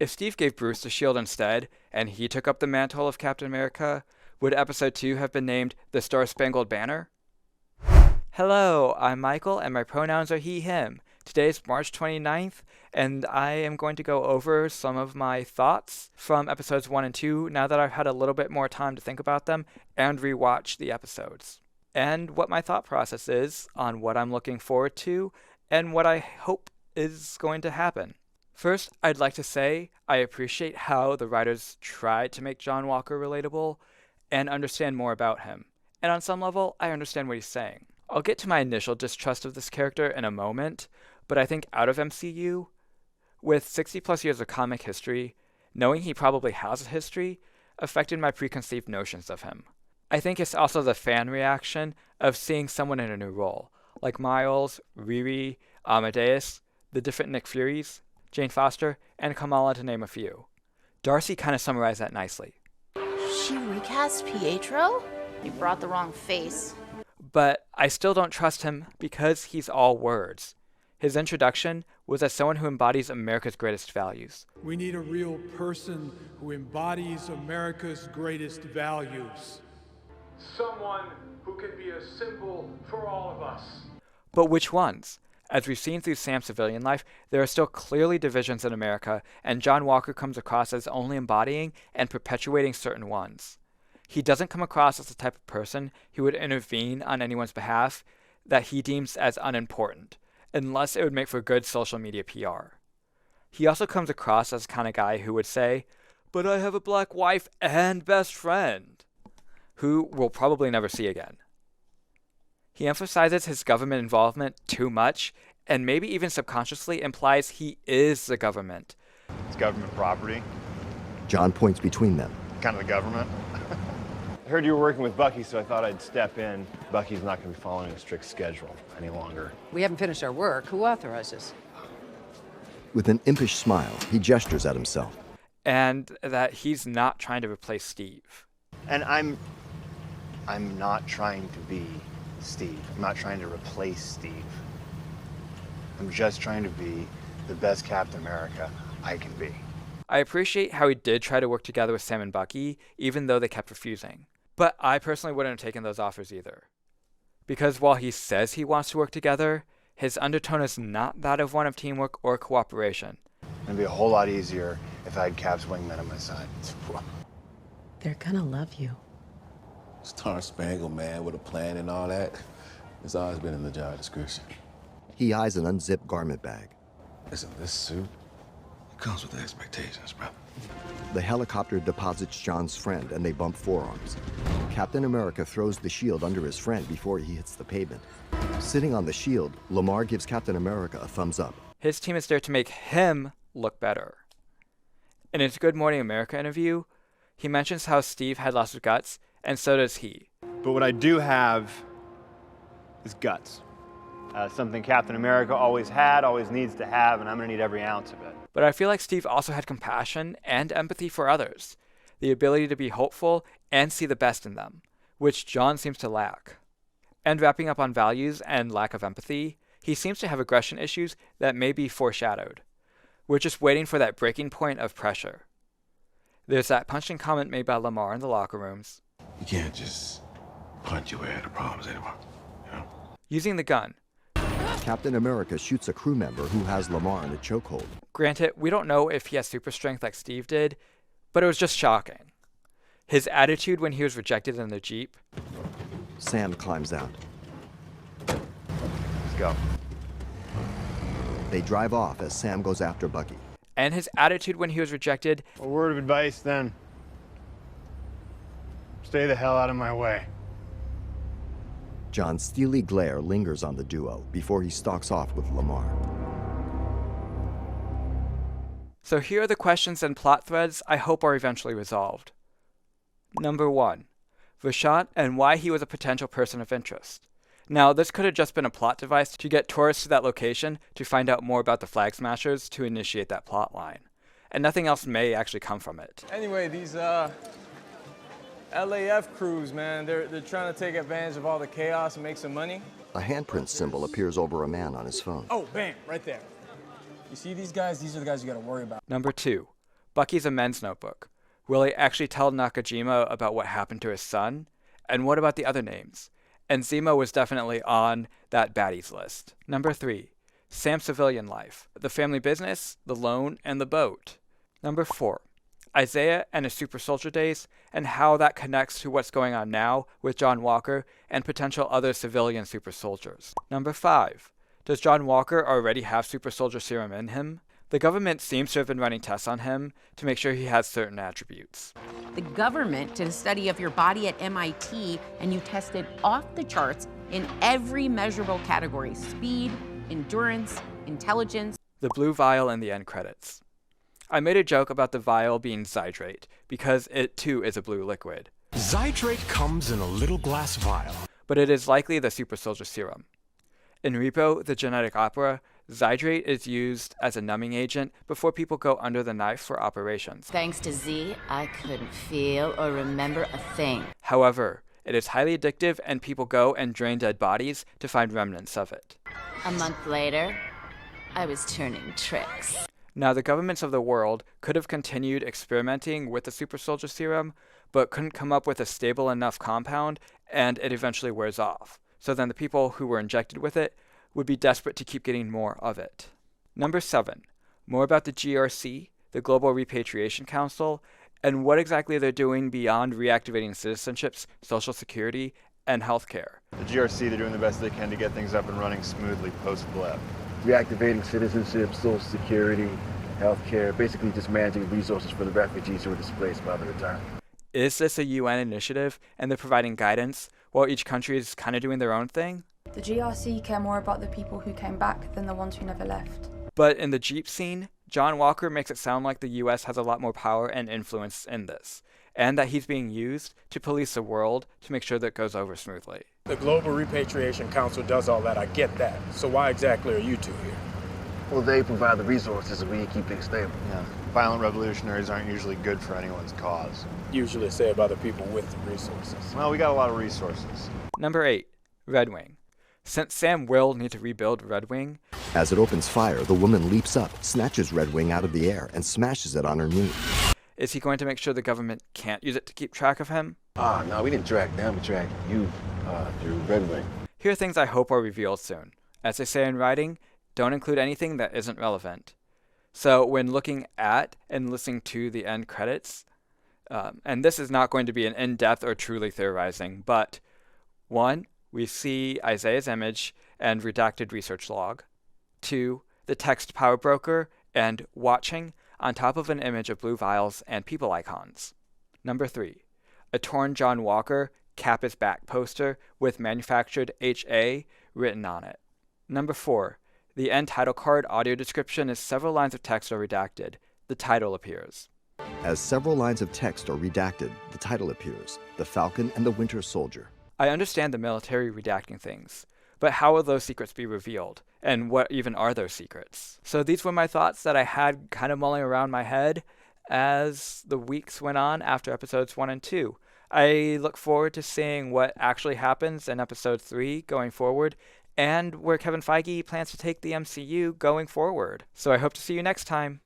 If Steve gave Bruce the shield instead, and he took up the mantle of Captain America, would episode 2 have been named The Star-Spangled Banner? Hello, I'm Michael, and my pronouns are he, him. Today is March 29th, and I am going to go over some of my thoughts from episodes 1 and 2 now that I've had a little bit more time to think about them and rewatch the episodes. And what my thought process is on what I'm looking forward to and what I hope is going to happen. First, I'd like to say I appreciate how the writers tried to make John Walker relatable and understand more about him. And on some level, I understand what he's saying. I'll get to my initial distrust of this character in a moment, but I think out of MCU, with 60 plus years of comic history, knowing he probably has a history affected my preconceived notions of him. I think it's also the fan reaction of seeing someone in a new role, like Miles, Riri, Amadeus, the different Nick Furies, Jane Foster, and Kamala to name a few. Darcy kind of summarized that nicely. She recast Pietro? You brought the wrong face. But I still don't trust him because he's all words. His introduction was as someone who embodies America's greatest values. We need a real person who embodies America's greatest values. Someone who can be a symbol for all of us. But which ones? As we've seen through Sam's civilian life, there are still clearly divisions in America, and John Walker comes across as only embodying and perpetuating certain ones. He doesn't come across as the type of person who would intervene on anyone's behalf that he deems as unimportant, unless it would make for good social media PR. He also comes across as the kind of guy who would say, "But I have a black wife and best friend," who we'll probably never see again. He emphasizes his government involvement too much, and maybe even subconsciously implies he is the government. It's government property. John points between them. Kind of the government. I heard you were working with Bucky, so I thought I'd step in. Bucky's not going to be following a strict schedule any longer. We haven't finished our work. Who authorizes? With an impish smile, he gestures at himself. And that he's not trying to replace Steve. And I'm not trying to be Steve. I'm not trying to replace Steve. I'm just trying to be the best Captain America I can be. I appreciate how he did try to work together with Sam and Bucky, even though they kept refusing. But I personally wouldn't have taken those offers either. Because while he says he wants to work together, his undertone is not that of one of teamwork or cooperation. It'd be a whole lot easier if I had Cap's wingman on my side. They're gonna love you. Star-Spangled Man with a plan and all that. It's always been in the job description. He eyes an unzipped garment bag. Listen, this suit, it comes with the expectations, bro. The helicopter deposits John's friend, and they bump forearms. Captain America throws the shield under his friend before he hits the pavement. Sitting on the shield, Lamar gives Captain America a thumbs up. His team is there to make him look better. In his Good Morning America interview, he mentions how Steve had lots of guts, and so does he. But what I do have is guts. Something Captain America always had, always needs to have, and I'm going to need every ounce of it. But I feel like Steve also had compassion and empathy for others, the ability to be hopeful and see the best in them, which John seems to lack. And wrapping up on values and lack of empathy, he seems to have aggression issues that may be foreshadowed. We're just waiting for that breaking point of pressure. There's that punching comment made by Lamar in the locker rooms. You can't just punch your way out of problems anymore, you know? Using the gun. Captain America shoots a crew member who has Lamar in a chokehold. Granted, we don't know if he has super strength like Steve did, but it was just shocking. His attitude when he was rejected in the Jeep. Sam climbs out. Let's go. They drive off as Sam goes after Bucky. And his attitude when he was rejected. A word of advice then. Stay the hell out of my way. John's steely glare lingers on the duo before he stalks off with Lamar. So here are the questions and plot threads I hope are eventually resolved. Number 1. Rashad and why he was a potential person of interest. Now, this could have just been a plot device to get tourists to that location to find out more about the Flag Smashers to initiate that plot line. And nothing else may actually come from it. Anyway, these LAF crews, man, they're trying to take advantage of all the chaos and make some money. A handprint symbol appears over a man on his phone. Oh, bam, right there. You see these guys? These are the guys you gotta worry about. Number 2. Bucky's a men's notebook. Will he actually tell Nakajima about what happened to his son? And what about the other names? And Zemo was definitely on that baddies list. Number 3, Sam's civilian life, the family business, the loan, and the boat. Number 4, Isaiah and his super soldier days, and how that connects to what's going on now with John Walker and potential other civilian super soldiers. Number 5, does John Walker already have super soldier serum in him? The government seems to have been running tests on him to make sure he has certain attributes. The government did a study of your body at MIT, and you tested off the charts in every measurable category: speed, endurance, intelligence. The blue vial in the end credits. I made a joke about the vial being Zydrate, because it too is a blue liquid. Zydrate comes in a little glass vial. But it is likely the super soldier serum. In Repo, the genetic opera, Zydrate is used as a numbing agent before people go under the knife for operations. Thanks to Z, I couldn't feel or remember a thing. However, it is highly addictive and people go and drain dead bodies to find remnants of it. A month later, I was turning tricks. Now, the governments of the world could have continued experimenting with the super soldier serum, but couldn't come up with a stable enough compound, and it eventually wears off. So then the people who were injected with it would be desperate to keep getting more of it. Number 7, more about the GRC, the Global Repatriation Council, and what exactly they're doing beyond reactivating citizenships, social security, and healthcare. The GRC, they're doing the best they can to get things up and running smoothly post-blip. Reactivating citizenship, social security, healthcare, basically just managing resources for the refugees who were displaced by the return. Is this a UN initiative and they're providing guidance while each country is kind of doing their own thing? The GRC care more about the people who came back than the ones who never left. But in the Jeep scene, John Walker makes it sound like the US has a lot more power and influence in this, and that he's being used to police the world to make sure that it goes over smoothly. The Global Repatriation Council does all that, I get that. So why exactly are you two here? Well, they provide the resources and we keep things stable. Yeah. Violent revolutionaries aren't usually good for anyone's cause. Usually say about the people with the resources. Well, we got a lot of resources. Number 8, Red Wing. Since Sam will need to rebuild Red Wing, as it opens fire, the woman leaps up, snatches Red Wing out of the air, and smashes it on her knee. Is he going to make sure the government can't use it to keep track of him? No, we didn't track them, we tracked you through Red Wing. Here are things I hope are revealed soon. As they say in writing, don't include anything that isn't relevant. So when looking at and listening to the end credits, and this is not going to be an in-depth or truly theorizing, but 1, we see Isaiah's image and redacted research log. 2, the text power broker and watching on top of an image of blue vials and people icons. Number 3, a torn John Walker cap his back poster with manufactured HA written on it. Number 4, the end title card audio description is several lines of text are redacted. The title appears. As several lines of text are redacted, the title appears: The Falcon and the Winter Soldier. I understand the military redacting things, but how will those secrets be revealed? And what even are those secrets? So these were my thoughts that I had kind of mulling around my head as the weeks went on after episodes 1 and 2. I look forward to seeing what actually happens in episode 3 going forward, and where Kevin Feige plans to take the MCU going forward. So I hope to see you next time.